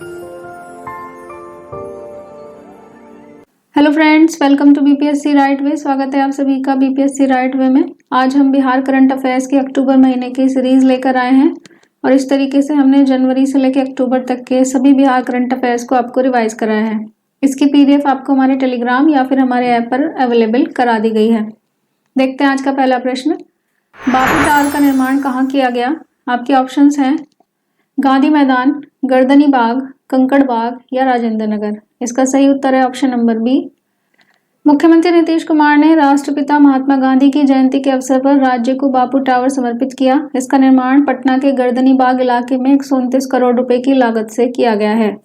Hello friends, welcome to BPSC right way. स्वागत है आप सभी का बीपीएससी राइट वे में। आज हम बिहार करंट अफेयर्स के अक्टूबर महीने की सीरीज लेकर आए हैं और इस तरीके से हमने जनवरी से लेकर अक्टूबर तक के सभी बिहार करंट अफेयर्स को आपको रिवाइज कराया है। इसकी पीडीएफ आपको हमारे टेलीग्राम या फिर हमारे ऐप पर अवेलेबल करा दी गई है। देखते हैं आज का पहला प्रश्न। बापू टावर का निर्माण कहाँ किया गया? आपके ऑप्शंस हैं गांधी मैदान, गर्दनी बाग, कंकड़ बाग या राजेंद्र नगर। इसका सही उत्तर है ऑप्शन नंबर बी। मुख्यमंत्री नीतीश कुमार ने राष्ट्रपिता महात्मा गांधी की जयंती के अवसर पर राज्य को बापू टावर समर्पित किया। इसका निर्माण पटना के गर्दनी बाग इलाके में 129 करोड़ रुपए की लागत से किया गया है।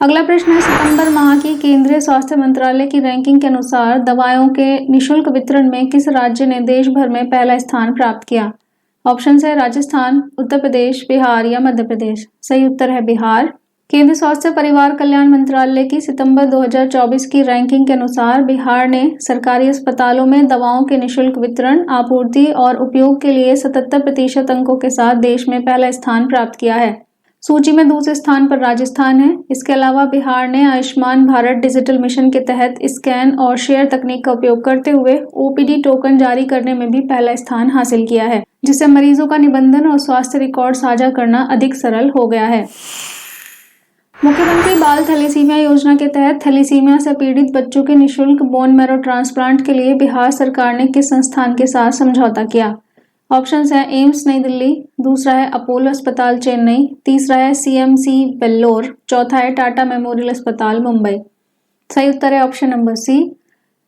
अगला प्रश्न है, सितंबर माह की केंद्रीय स्वास्थ्य मंत्रालय की रैंकिंग के अनुसार दवाओं के निःशुल्क वितरण में किस राज्य ने देश भर में पहला स्थान प्राप्त किया? ऑप्शन है राजस्थान, उत्तर प्रदेश, बिहार या मध्य प्रदेश। सही उत्तर है बिहार। केंद्रीय स्वास्थ्य परिवार कल्याण मंत्रालय की सितंबर 2024 की रैंकिंग के अनुसार बिहार ने सरकारी अस्पतालों में दवाओं के निःशुल्क वितरण, आपूर्ति और उपयोग के लिए 77% अंकों के साथ देश में पहला स्थान प्राप्त किया है। सूची में दूसरे स्थान पर राजस्थान है। इसके अलावा बिहार ने आयुष्मान भारत डिजिटल मिशन के तहत स्कैन और शेयर तकनीक का उपयोग करते हुए ओपीडी टोकन जारी करने में भी पहला स्थान हासिल किया है, जिससे मरीजों का निबंधन और स्वास्थ्य रिकॉर्ड साझा करना अधिक सरल हो गया है। मुख्यमंत्री बाल थैलेसीमिया योजना के तहत थैलेसीमिया से पीड़ित बच्चों के निःशुल्क बोन मैरो ट्रांसप्लांट के लिए बिहार सरकार ने किस संस्थान के साथ समझौता किया? ऑप्शंस है एम्स नई दिल्ली, दूसरा है अपोलो अस्पताल चेन्नई, तीसरा है सीएमसी वेल्लोर, चौथा है टाटा मेमोरियल अस्पताल मुंबई। सही उत्तर है ऑप्शन नंबर सी।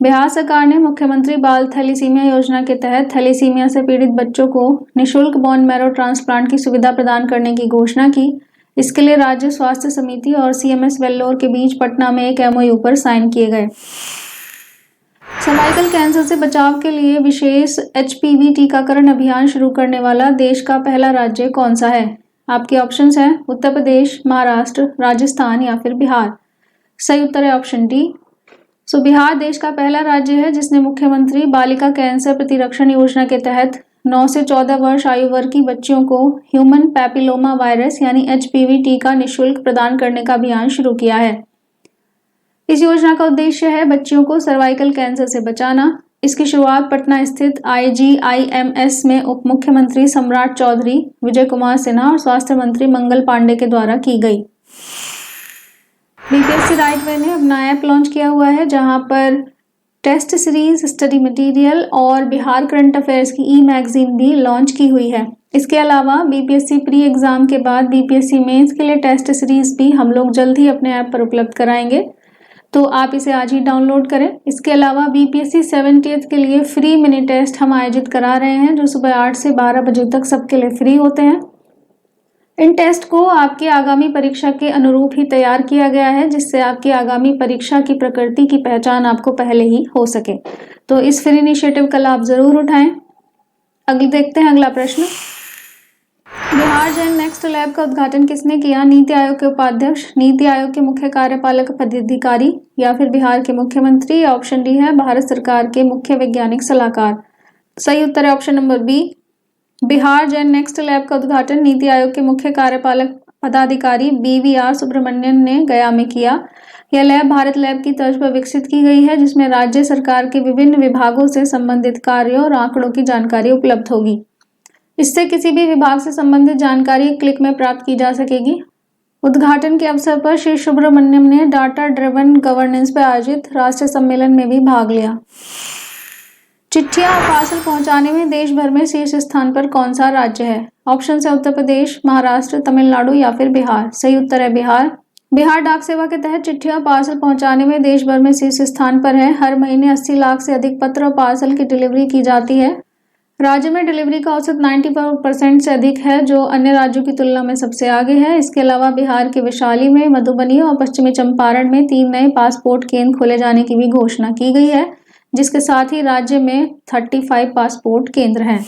बिहार सरकार ने मुख्यमंत्री बाल थैलेसीमिया योजना के तहत थैलेसीमिया से पीड़ित बच्चों को निःशुल्क बोन मैरो ट्रांसप्लांट की सुविधा प्रदान करने की घोषणा की। इसके लिए राज्य स्वास्थ्य समिति और सीएमएस वेल्लोर के बीच पटना में एक एमओयू पर साइन किए गए। सर्वाइकल कैंसर से बचाव के लिए विशेष एचपीवी टीकाकरण अभियान शुरू करने वाला देश का पहला राज्य कौन सा है? आपके ऑप्शंस हैं उत्तर प्रदेश, महाराष्ट्र, राजस्थान या फिर बिहार। सही उत्तर है ऑप्शन डी। बिहार देश का पहला राज्य है जिसने मुख्यमंत्री बालिका कैंसर प्रतिरक्षण योजना के तहत 9 से 14 वर्ष आयु वर्ग की बच्चियों को ह्यूमन पैपिलोमा वायरस यानी एचपीवी टीका निःशुल्क प्रदान करने का अभियान शुरू किया है। इस योजना का उद्देश्य है बच्चियों को सर्वाइकल कैंसर से बचाना। इसकी शुरुआत पटना स्थित IGIMS में उप मुख्यमंत्री सम्राट चौधरी, विजय कुमार सिन्हा और स्वास्थ्य मंत्री मंगल पांडे के द्वारा की गई। बीपीएससी राइट वे ने अपना ऐप लॉन्च किया हुआ है जहां पर टेस्ट सीरीज, स्टडी मटेरियल और बिहार करंट अफेयर्स की ई मैगजीन भी लॉन्च की हुई है। इसके अलावा बीपीएससी प्री एग्जाम के बाद बीपीएससी मेंस के लिए टेस्ट सीरीज भी हम लोग जल्द ही अपने ऐप पर उपलब्ध कराएंगे, तो आप इसे आज ही डाउनलोड करें। इसके अलावा बीपीएससी 70th के लिए फ्री मिनी टेस्ट हम आयोजित करा रहे हैं जो सुबह 8 से 12 बजे तक सबके लिए फ्री होते हैं। इन टेस्ट को आपकी आगामी परीक्षा के अनुरूप ही तैयार किया गया है जिससे आपकी आगामी परीक्षा की प्रकृति की पहचान आपको पहले ही हो सके। तो इस फ्री इनिशिएटिव का लाभ जरूर उठाएं। देखते हैं अगला प्रश्न। बिहार जैन नेक्स्ट लैब का उद्घाटन किसने किया? नीति आयोग के उपाध्यक्ष, नीति आयोग के मुख्य कार्यपालक पदाधिकारी या फिर बिहार के मुख्यमंत्री। ऑप्शन डी है भारत सरकार के मुख्य वैज्ञानिक सलाहकार। सही उत्तर है ऑप्शन नंबर बी। बिहार जैन नेक्स्ट लैब का उद्घाटन नीति आयोग के मुख्य कार्यपालक पदाधिकारी BVR सुब्रमण्यन ने गया में किया। यह लैब भारत लैब की तर्ज पर विकसित की गई है जिसमें राज्य सरकार के विभिन्न विभागों से संबंधित कार्यों और आंकड़ों की जानकारी उपलब्ध होगी। इससे किसी भी विभाग से संबंधित जानकारी क्लिक में प्राप्त की जा सकेगी। उद्घाटन के अवसर पर श्री सुब्रमण्यम ने डाटा ड्रिवन गवर्नेंस पर आयोजित राष्ट्रीय सम्मेलन में भी भाग लिया। चिट्ठियां और पार्सल पहुंचाने में देश भर में शीर्ष स्थान पर कौन सा राज्य है? ऑप्शन है उत्तर प्रदेश, महाराष्ट्र, तमिलनाडु या फिर बिहार। सही उत्तर है बिहार। बिहार डाक सेवा के तहत चिट्ठियां और पार्सल पहुंचाने में देश भर में शीर्ष स्थान पर है। हर महीने 80 लाख से अधिक पत्र और पार्सल की डिलीवरी की जाती है। राज्य में डिलीवरी का औसत 94% से अधिक है जो अन्य राज्यों की तुलना में सबसे आगे है। इसके अलावा बिहार के वैशाली में, मधुबनी और पश्चिमी चंपारण में 3 नए पासपोर्ट केंद्र खोले जाने की भी घोषणा की गई है, जिसके साथ ही राज्य में 35 पासपोर्ट केंद्र हैं।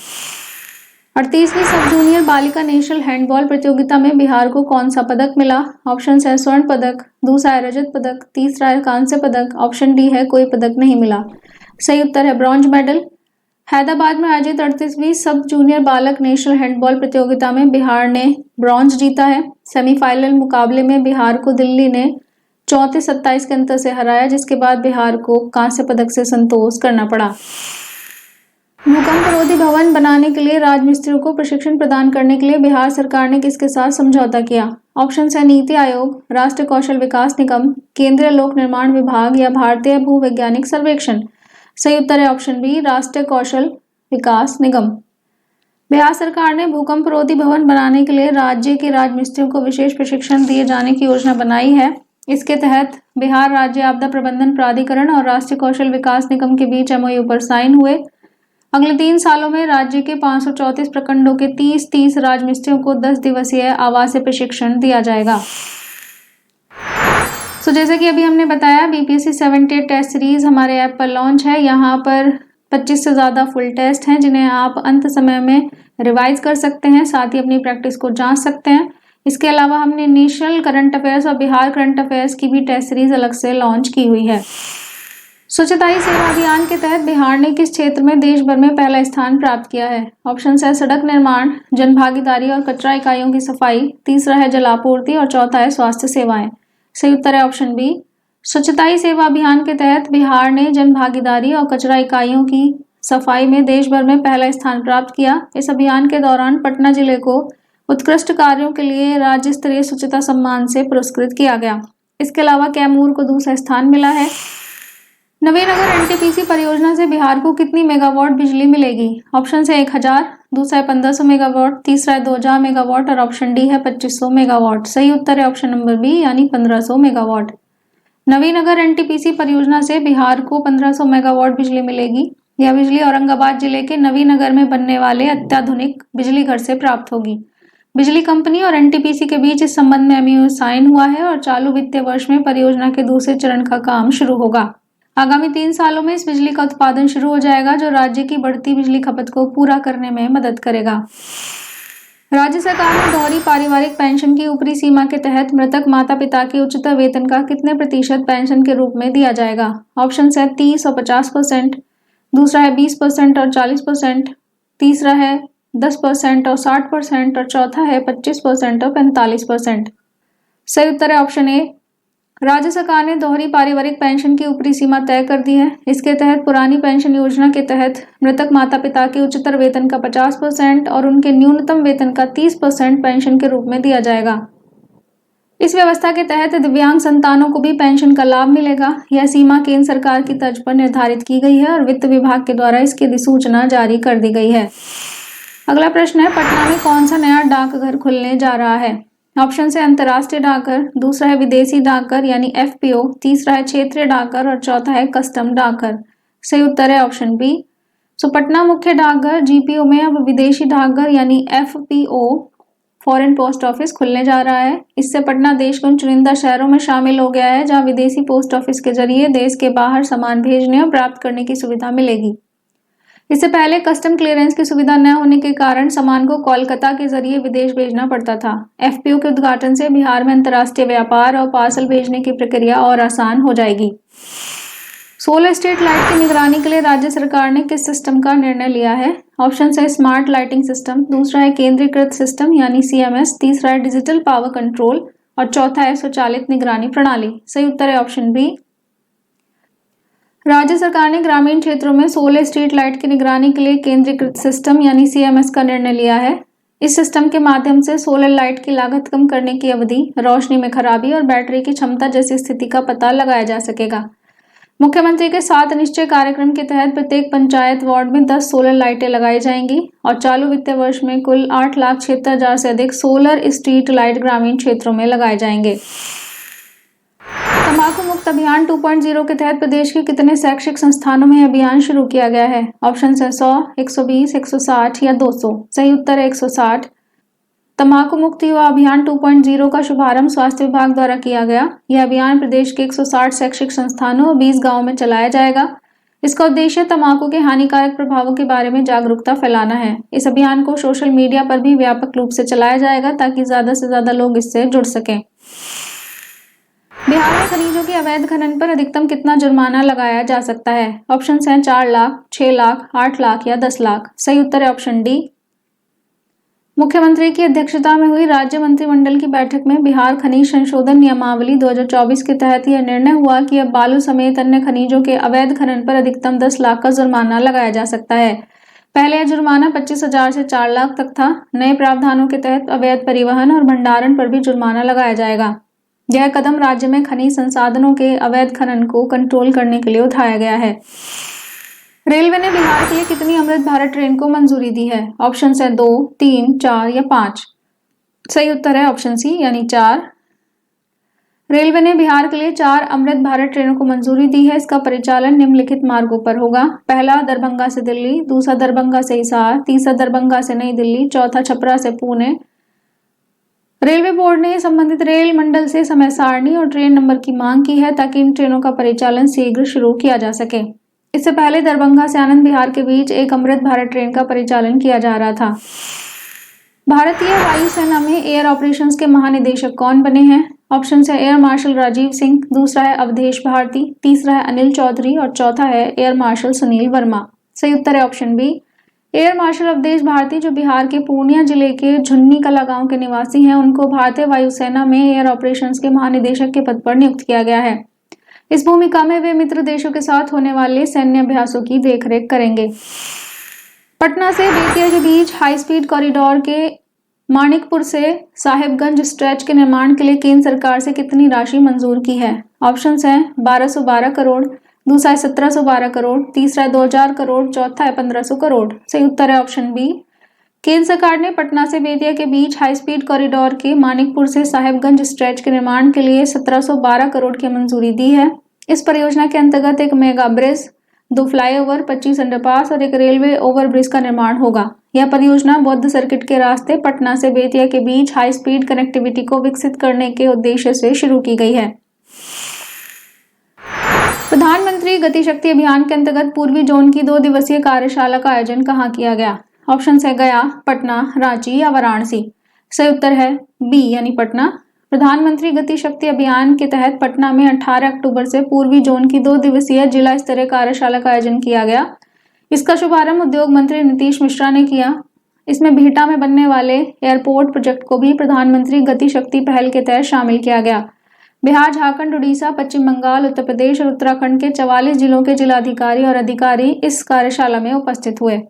38वीं सब जूनियर बालिका नेशनल हैंडबॉल प्रतियोगिता में बिहार को कौन सा पदक मिला? ऑप्शन है स्वर्ण पदक, दूसरा है रजत पदक, तीसरा है कांस्य पदक। ऑप्शन डी है कोई पदक नहीं मिला। सही उत्तर है ब्रॉन्ज मेडल। हैदराबाद में आयोजित 38वीं सब जूनियर बालक नेशनल हैंडबॉल प्रतियोगिता में बिहार ने ब्रॉन्ज जीता है। सेमीफाइनल मुकाबले में बिहार को दिल्ली ने 34-27 के अंतर से हराया, जिसके बाद बिहार को कांस्य पदक से संतोष करना पड़ा। भूकंप रोधी भवन बनाने के लिए राजमिस्त्रियों को प्रशिक्षण प्रदान करने के लिए बिहार सरकार ने किसके साथ समझौता किया? ऑप्शन है नीति आयोग, राष्ट्रीय कौशल विकास निगम, केंद्रीय लोक निर्माण विभाग या भारतीय भूवैज्ञानिक सर्वेक्षण। सही उत्तर है ऑप्शन बी, राष्ट्रीय कौशल विकास निगम। बिहार सरकार ने भूकंप रोधी भवन बनाने के लिए राज्य के राजमिस्त्रियों को विशेष प्रशिक्षण दिए जाने की योजना बनाई है। इसके तहत बिहार राज्य आपदा प्रबंधन प्राधिकरण और राष्ट्रीय कौशल विकास निगम के बीच MOU पर साइन हुए। अगले 3 सालों में राज्य के 534 प्रखंडों के 30 राजमिस्त्रियों को 10 दिवसीय आवासीय प्रशिक्षण दिया जाएगा। जैसे कि अभी हमने बताया, BPSC 78 टेस्ट सीरीज हमारे ऐप पर लॉन्च है। यहाँ पर 25 से ज़्यादा फुल टेस्ट हैं जिन्हें आप अंत समय में रिवाइज कर सकते हैं, साथ ही अपनी प्रैक्टिस को जांच सकते हैं। इसके अलावा हमने नेशनल करंट अफेयर्स और बिहार करंट अफेयर्स की भी टेस्ट सीरीज अलग से लॉन्च की हुई है। स्वच्छता ही सेवा अभियान के तहत बिहार ने किस क्षेत्र में देश भर में पहला स्थान प्राप्त किया है? ऑप्शन है सड़क निर्माण, जन भागीदारी और कचरा इकाइयों की सफाई, तीसरा है जलापूर्ति और चौथा है स्वास्थ्य सेवाएं। सही उत्तर है ऑप्शन बी। स्वच्छता ही सेवा अभियान के तहत बिहार ने जन भागीदारी और कचरा इकाइयों की सफाई में देश भर में पहला स्थान प्राप्त किया। इस अभियान के दौरान पटना जिले को उत्कृष्ट कार्यों के लिए राज्य स्तरीय स्वच्छता सम्मान से पुरस्कृत किया गया। इसके अलावा कैमूर को दूसरा स्थान मिला है। नवीनगर NTPC परियोजना से बिहार को कितनी मेगावाट बिजली मिलेगी? ऑप्शन है 1000, दूसरा है 1500 मेगावाट, तीसरा है 2000 मेगावाट और ऑप्शन डी है 2500 मेगावाट। सही उत्तर है ऑप्शन नंबर बी यानी 1500 मेगावाट। नवीनगर NTPC परियोजना से बिहार को 1500 मेगावाट बिजली मिलेगी। यह बिजली औरंगाबाद जिले के नवीनगर में बनने वाले अत्याधुनिक बिजली घर से प्राप्त होगी। बिजली कंपनी और NTPC के बीच इस संबंध में MOU साइन हुआ है और चालू वित्तीय वर्ष में परियोजना के दूसरे चरण का काम शुरू होगा। आगामी 3 सालों में इस बिजली का उत्पादन शुरू हो जाएगा, जो राज्य की बढ़ती बिजली खपत को पूरा करने में मदद करेगा। राज्य सरकार ने दोहरी पारिवारिक पेंशन की ऊपरी सीमा के तहत मृतक माता पिता के उच्चतर वेतन का कितने प्रतिशत पेंशन के रूप में दिया जाएगा? ऑप्शन है 30 और 50%, दूसरा है 20% और 40%, तीसरा है 10% और 60% और चौथा है 25% और 45%। सही उत्तर है ऑप्शन ए। राज्य सरकार ने दोहरी पारिवारिक पेंशन की ऊपरी सीमा तय कर दी है। इसके तहत पुरानी पेंशन योजना के तहत मृतक माता पिता के उच्चतर वेतन का 50% और उनके न्यूनतम वेतन का 30% पेंशन के रूप में दिया जाएगा। इस व्यवस्था के तहत दिव्यांग संतानों को भी पेंशन का लाभ मिलेगा। यह सीमा केंद्र सरकार की तर्ज पर निर्धारित की गई है और वित्त विभाग के द्वारा इसकी अधिसूचना जारी कर दी गई है। अगला प्रश्न है, पटना में कौन सा नया डाकघर खुलने जा रहा है? ऑप्शन है अंतर्राष्ट्रीय डाकघर, दूसरा है विदेशी डाकघर यानी FPO, तीसरा है क्षेत्रीय डाकघर और चौथा है कस्टम डाकघर। सही उत्तर है ऑप्शन बी। पटना मुख्य डाकघर GPO में अब विदेशी डाकघर यानी FPO फॉरेन पोस्ट ऑफिस खुलने जा रहा है। इससे पटना देश के उन चुनिंदा शहरों में शामिल हो गया है जहां विदेशी पोस्ट ऑफिस के जरिए देश के बाहर सामान भेजने और प्राप्त करने की सुविधा मिलेगी। इससे पहले कस्टम क्लियरेंस की सुविधा न होने के कारण सामान को कोलकाता के जरिए विदेश भेजना पड़ता था। FPO के उद्घाटन से बिहार में अंतर्राष्ट्रीय व्यापार और पार्सल भेजने की प्रक्रिया और आसान हो जाएगी। सोलर स्ट्रीट लाइट की निगरानी के लिए राज्य सरकार ने किस सिस्टम का निर्णय लिया है? ऑप्शन है स्मार्ट लाइटिंग सिस्टम, दूसरा है केंद्रीकृत सिस्टम यानी CMS, तीसरा है डिजिटल पावर कंट्रोल और चौथा है स्वचालित निगरानी प्रणाली। सही उत्तर है ऑप्शन बी। राज्य सरकार ने ग्रामीण क्षेत्रों में सोलर स्ट्रीट लाइट की निगरानी के लिए केंद्रीकृत सिस्टम यानी CMS का निर्णय लिया है। इस सिस्टम के माध्यम से सोलर लाइट की लागत कम करने की अवधि, रोशनी में खराबी और बैटरी की क्षमता जैसी स्थिति का पता लगाया जा सकेगा। मुख्यमंत्री के 7 निश्चय कार्यक्रम के तहत प्रत्येक पंचायत वार्ड में 10 सोलर लाइटें लगाई जाएंगी और चालू वित्तीय वर्ष में कुल 8,76,000 से अधिक सोलर स्ट्रीट लाइट ग्रामीण क्षेत्रों में लगाए जाएंगे। तंबाकू मुक्त अभियान 2.0 के तहत प्रदेश के कितने शैक्षिक संस्थानों में अभियान शुरू किया गया है? ऑप्शन है 100, 120, 160 या 200। सही उत्तर है 160। तंबाकू मुक्त युवा अभियान 2.0 का शुभारंभ स्वास्थ्य विभाग द्वारा किया गया। यह अभियान प्रदेश के 160 शैक्षिक संस्थानों और 20 गाँवों में चलाया जाएगा। इसका उद्देश्य तंबाकू के हानिकारक प्रभावों के बारे में जागरूकता फैलाना है। इस अभियान को सोशल मीडिया पर भी व्यापक रूप से चलाया जाएगा ताकि ज्यादा से ज्यादा लोग इससे जुड़ सकें। बिहार में खनिजों के अवैध खनन पर अधिकतम कितना जुर्माना लगाया जा सकता है? ऑप्शन हैं 4 लाख, 6 लाख, 8 लाख या 10 लाख। सही उत्तर है ऑप्शन डी। मुख्यमंत्री की अध्यक्षता में हुई राज्य मंत्रिमंडल की बैठक में बिहार खनिज संशोधन नियमावली 2024 के तहत यह निर्णय हुआ कि अब बालू समेत अन्य खनिजों के अवैध खनन पर अधिकतम 10 लाख का जुर्माना लगाया जा सकता है। पहले यह जुर्माना 25,000 से 4 लाख तक था। नए प्रावधानों के तहत अवैध परिवहन और भंडारण पर भी जुर्माना लगाया जाएगा। यह कदम राज्य में खनिज संसाधनों के अवैध खनन को कंट्रोल करने के लिए उठाया गया है। रेलवे ने बिहार के लिए कितनी अमृत भारत ट्रेन को मंजूरी दी है? ऑप्शन है 2, 3, 4 या 5। सही उत्तर है ऑप्शन सी यानी 4। रेलवे ने बिहार के लिए 4 अमृत भारत ट्रेनों को मंजूरी दी है। इसका परिचालन निम्नलिखित मार्गों पर होगा। पहला दरभंगा से दिल्ली, दूसरा दरभंगा से हिसार, तीसरा दरभंगा से नई दिल्ली, चौथा छपरा से पुणे। रेलवे बोर्ड ने संबंधित रेल मंडल से समय सारणी और ट्रेन नंबर की मांग की है ताकि इन ट्रेनों का परिचालन शीघ्र शुरू किया जा सके। इससे पहले दरभंगा से आनंद विहार के बीच एक अमृत भारत ट्रेन का परिचालन किया जा रहा था। भारतीय वायुसेना में एयर ऑपरेशंस के महानिदेशक कौन बने हैं? ऑप्शन है एयर मार्शल राजीव सिंह, दूसरा है अवधेश भारती, तीसरा है अनिल चौधरी और चौथा है एयर मार्शल सुनील वर्मा। सही उत्तर है option B. Air marshal Awadhesh Bharti जो बिहार के पूर्णिया जिले के झुन्नी कला गांव के निवासी हैं, उनको भारतीय वायुसेना में एयर ऑपरेशंस के महानिदेशक के पद पर नियुक्त किया गया है। इस भूमिका में वे मित्र देशों के साथ होने वाले सैन्य अभ्यासों की देखरेख करेंगे। पटना से बेतिया के बीच हाई स्पीड कॉरिडोर के मानिकपुर से साहिबगंज स्ट्रेच के निर्माण के लिए केंद्र सरकार से कितनी राशि मंजूर की है? ऑप्शन हैं 1212 करोड़, दूसरा है 1712 करोड़, तीसरा है 2000 करोड़, चौथा है 1500 करोड़। सही उत्तर है ऑप्शन बी। केंद्र सरकार ने पटना से बेतिया के बीच हाई स्पीड कॉरिडोर के मानिकपुर से साहिबगंज स्ट्रेच के निर्माण के लिए 1712 करोड़ की मंजूरी दी है। इस परियोजना के अंतर्गत एक मेगा ब्रिज, 2 फ्लाईओवर, 25 अंडरपास और एक रेलवे ओवरब्रिज का निर्माण होगा। यह परियोजना बौद्ध सर्किट के रास्ते पटना से बेतिया के बीच हाई स्पीड कनेक्टिविटी को विकसित करने के उद्देश्य से शुरू की गई है। प्रधानमंत्री गति शक्ति अभियान के अंतर्गत पूर्वी जोन की 2 दिवसीय कार्यशाला का आयोजन कहाँ किया गया? ऑप्शन है गया, पटना, रांची या वाराणसी। सही उत्तर है बी यानी पटना। प्रधानमंत्री गति शक्ति अभियान के तहत पटना में 18 अक्टूबर से पूर्वी जोन की 2 दिवसीय जिला स्तरीय कार्यशाला का आयोजन किया गया। इसका शुभारंभ उद्योग मंत्री नीतीश मिश्रा ने किया। इसमें बिहटा में बनने वाले एयरपोर्ट प्रोजेक्ट को भी प्रधानमंत्री गति शक्ति पहल के तहत शामिल किया गया। बिहार, झारखंड, उड़ीसा, पश्चिम बंगाल, उत्तर प्रदेश और उत्तराखंड के 44 जिलों के जिलाधिकारी और अधिकारी इस कार्यशाला में उपस्थित हुए।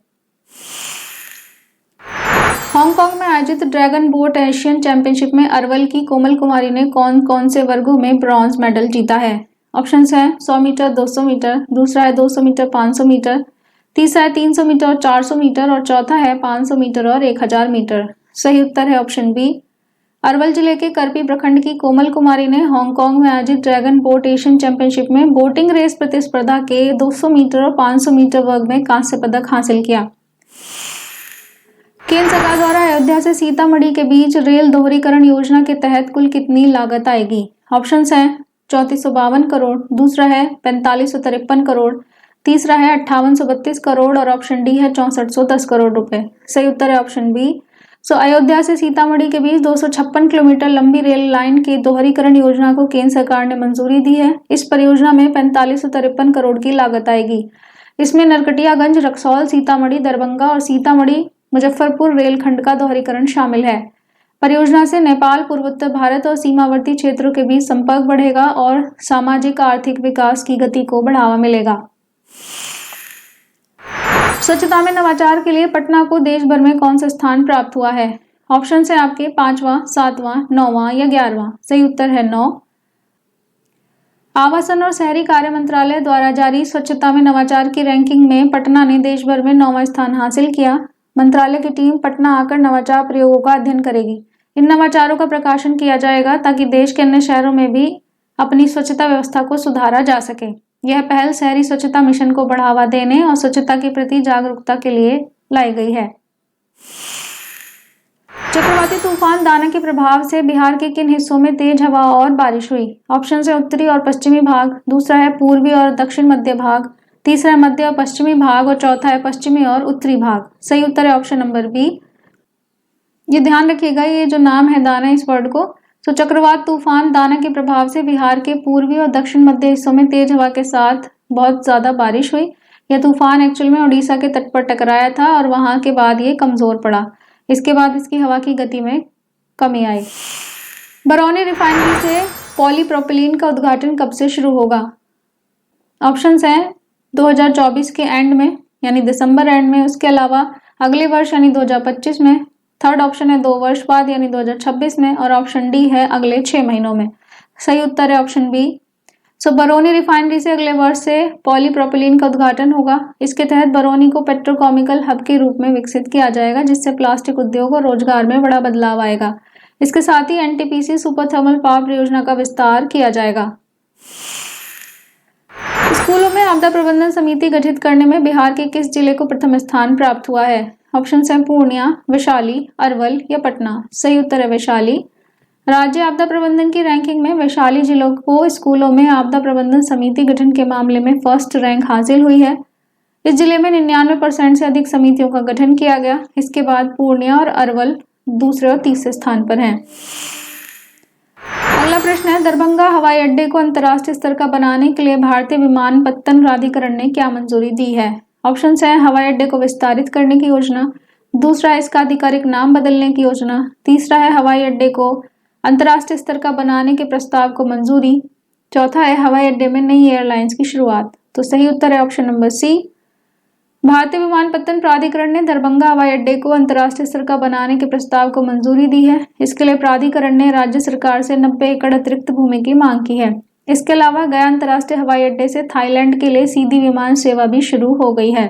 हांगकांग में आयोजित ड्रैगन बोट एशियन चैंपियनशिप में अरवल की कोमल कुमारी ने कौन कौन से वर्गों में ब्रॉन्ज मेडल जीता है? ऑप्शन है 100 मीटर, 200 मीटर, दूसरा है 200 मीटर, 500 मीटर, तीसरा है 300 मीटर और 400 मीटर और चौथा है 500 मीटर और 1000 मीटर। सही उत्तर है ऑप्शन बी। अरवल जिले के करपी प्रखंड की कोमल कुमारी ने हांगकांग में आयोजित ड्रैगन बोट एशियन चैंपियनशिप में बोटिंग रेस प्रतिस्पर्धा के 200 मीटर और 500 मीटर वर्ग में कांस्य पदक हासिल किया। केंद्र सरकार द्वारा अयोध्या से सीतामढ़ी के बीच रेल दोहरीकरण योजना के तहत कुल कितनी लागत आएगी? ऑप्शन है 3452 करोड़, दूसरा है 4553 करोड़, तीसरा है 5832 करोड़ और ऑप्शन डी है 6410 करोड़ रुपए। सही उत्तर है ऑप्शन बी। अयोध्या से सीतामढ़ी के बीच 256 किलोमीटर लंबी रेल लाइन के दोहरीकरण योजना को केंद्र सरकार ने मंजूरी दी है। इस परियोजना में 4553 करोड़ की लागत आएगी। इसमें नरकटियागंज, रक्सौल, सीतामढ़ी, दरभंगा और सीतामढ़ी मुजफ्फरपुर रेलखंड का दोहरीकरण शामिल है। परियोजना से नेपाल, पूर्वोत्तर भारत और सीमावर्ती क्षेत्रों के बीच संपर्क बढ़ेगा और सामाजिक आर्थिक विकास की गति को बढ़ावा मिलेगा। स्वच्छता में नवाचार के लिए पटना को देश भर में कौन सा स्थान प्राप्त हुआ है? ऑप्शन है आपके 5वां, 7वां, 9वां या 11वां। सही उत्तर है 9। आवासन और शहरी कार्य मंत्रालय द्वारा जारी स्वच्छता में नवाचार की रैंकिंग में पटना ने देश भर में 9वां स्थान हासिल किया। मंत्रालय की टीम पटना आकर नवाचार प्रयोगों का अध्ययन करेगी। इन नवाचारों का प्रकाशन किया जाएगा ताकि देश के अन्य शहरों में भी अपनी स्वच्छता व्यवस्था को सुधारा जा सके। यह पहल शहरी स्वच्छता मिशन को बढ़ावा देने और स्वच्छता के प्रति जागरूकता के लिए लाई गई है। चक्रवाती तूफान दाना के प्रभाव से बिहार के किन हिस्सों में तेज हवा और बारिश हुई? ऑप्शन है उत्तरी और पश्चिमी भाग, दूसरा है पूर्वी और दक्षिण मध्य भाग, तीसरा है मध्य और पश्चिमी भाग और चौथा है पश्चिमी और उत्तरी भाग। सही उत्तर है ऑप्शन नंबर बी। ये ध्यान रखिएगा, ये जो नाम है दाना, इस वर्ड को तो चक्रवात तूफान दाना के प्रभाव से बिहार के पूर्वी और दक्षिण मध्य हिस्सों में तेज हवा के साथ बहुत ज्यादा बारिश हुई। यह तूफान एक्चुअल में उड़ीसा के तट पर टकराया था और वहां के बाद ये कमजोर पड़ा। इसके बाद इसकी हवा की गति में कमी आई। बरौनी रिफाइनरी से पॉलीप्रोपिलीन का उद्घाटन कब से शुरू होगा? ऑप्शंस हैं 2024 के एंड में यानी दिसंबर एंड में, उसके अलावा अगले वर्ष यानी 2025 में, थर्ड ऑप्शन है 2 वर्ष बाद यानी 2026 में, और ऑप्शन डी है अगले 6 महीनों में। सही उत्तर है ऑप्शन बी। बरौनी रिफाइनरी से अगले वर्ष से पॉलीप्रोपिलीन का उद्घाटन होगा। इसके तहत बरौनी को पेट्रोकेमिकल हब के रूप में विकसित किया जाएगा, जिससे प्लास्टिक उद्योग और रोजगार में बड़ा बदलाव आएगा। इसके साथ ही एनटीपीसी सुपर थर्मल पावर परियोजना का विस्तार किया जाएगा। स्कूलों में आपदा प्रबंधन समिति गठित करने में बिहार के किस जिले को प्रथम स्थान प्राप्त हुआ है? ऑप्शन है पूर्णिया, वैशाली, अरवल या पटना। सही उत्तर है वैशाली। राज्य आपदा प्रबंधन की रैंकिंग में वैशाली जिलों को स्कूलों में आपदा प्रबंधन समिति गठन के मामले में फर्स्ट रैंक हासिल हुई है। इस जिले में 99% से अधिक समितियों का गठन किया गया। इसके बाद पूर्णिया और अरवल दूसरे और तीसरे स्थान पर हैं। अगला प्रश्न है, दरभंगा हवाई अड्डे को अंतर्राष्ट्रीय स्तर का बनाने के लिए भारतीय विमानपत्तन प्राधिकरण ने क्या मंजूरी दी है? ऑप्शन है हवाई अड्डे को विस्तारित करने की योजना, दूसरा है इसका आधिकारिक नाम बदलने की योजना, तीसरा है हवाई अड्डे को अंतर्राष्ट्रीय स्तर का बनाने के प्रस्ताव को मंजूरी, चौथा है हवाई अड्डे में नई एयरलाइंस की शुरुआत। तो सही उत्तर है ऑप्शन नंबर सी। भारतीय विमानपत्तन प्राधिकरण ने दरभंगा हवाई अड्डे को अंतर्राष्ट्रीय स्तर का बनाने के प्रस्ताव को मंजूरी दी है। इसके लिए प्राधिकरण ने राज्य सरकार से 90 एकड़ अतिरिक्त भूमि की मांग की है। इसके अलावा गया अंतर्राष्ट्रीय हवाई अड्डे से थाईलैंड के लिए सीधी विमान सेवा भी शुरू हो गई है।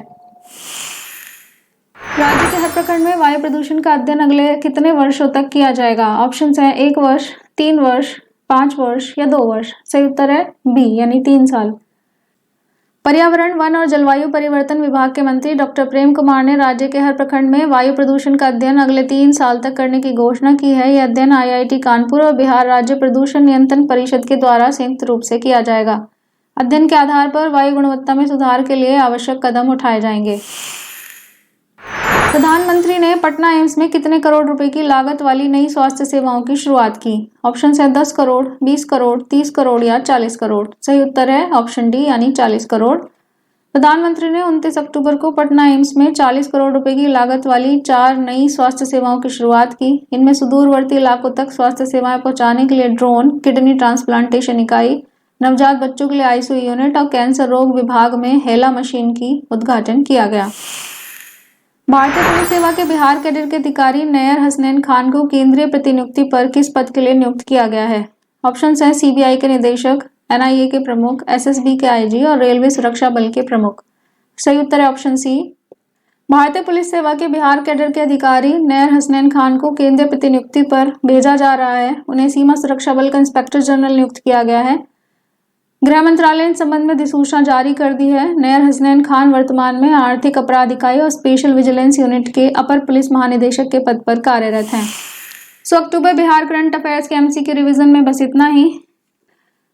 राज्य के हर प्रखंड में वायु प्रदूषण का अध्ययन अगले कितने वर्षों तक किया जाएगा? ऑप्शन है 1 वर्ष, 3 वर्ष, 5 वर्ष या 2 वर्ष। सही उत्तर है बी यानी 3 साल। पर्यावरण, वन और जलवायु परिवर्तन विभाग के मंत्री डॉक्टर प्रेम कुमार ने राज्य के हर प्रखंड में वायु प्रदूषण का अध्ययन अगले 3 साल तक करने की घोषणा की है। यह अध्ययन आईआईटी कानपुर और बिहार राज्य प्रदूषण नियंत्रण परिषद के द्वारा संयुक्त रूप से किया जाएगा। अध्ययन के आधार पर वायु गुणवत्ता में सुधार के लिए आवश्यक कदम उठाए जाएंगे। प्रधानमंत्री ने पटना एम्स में कितने करोड़ रुपए की लागत वाली नई स्वास्थ्य सेवाओं की शुरुआत की? ऑप्शन है 10 करोड़, 20 करोड़, 30 करोड़ या 40 करोड़। सही उत्तर है ऑप्शन डी यानी 40 करोड़। प्रधानमंत्री ने 29 अक्टूबर को पटना एम्स में 40 करोड़ रुपए की लागत वाली 4 नई स्वास्थ्य सेवाओं की शुरुआत की। इनमें सुदूरवर्ती इलाकों तक स्वास्थ्य सेवाएं पहुंचाने के लिए ड्रोन, किडनी ट्रांसप्लांटेशन इकाई, नवजात बच्चों के लिए आईसीयू यूनिट और कैंसर रोग विभाग में हेला मशीन की उद्घाटन किया गया। भारतीय पुलिस सेवा के बिहार कैडर के अधिकारी नैयर हसनैन खान को केंद्रीय प्रतिनियुक्ति पर किस पद के लिए नियुक्त किया गया है? ऑप्शन है सीबीआई के निदेशक, एनआईए के प्रमुख, एसएसबी के आईजी और रेलवे सुरक्षा बल के प्रमुख। सही उत्तर है ऑप्शन सी। भारतीय पुलिस सेवा के बिहार कैडर के अधिकारी नैयर हसनैन खान को केंद्रीय प्रतिनियुक्ति पर भेजा जा रहा है। उन्हें सीमा सुरक्षा बल का इंस्पेक्टर जनरल नियुक्त किया गया है। गृह मंत्रालय ने इस संबंध में अधिसूचना जारी कर दी है। नैयर हसनैन खान वर्तमान में आर्थिक अपराध इकाई और स्पेशल विजिलेंस यूनिट के अपर पुलिस महानिदेशक के पद पर कार्यरत हैं। अक्टूबर बिहार करंट अफेयर्स के एमसीक्यू रिवीजन में बस इतना ही।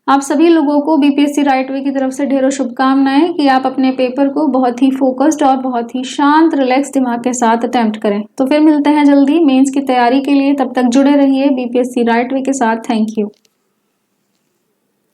आप सभी लोगों को बीपीएससी राइट वे की तरफ से ढेरों शुभकामनाएं कि आप अपने पेपर को बहुत ही फोकस्ड और बहुत ही शांत रिलैक्स दिमाग के साथ अटेम्प्ट करें। तो फिर मिलते हैं जल्दी मेंस की तैयारी के लिए। तब तक जुड़े रहिए बीपीएससी राइट वे के साथ। Thank you.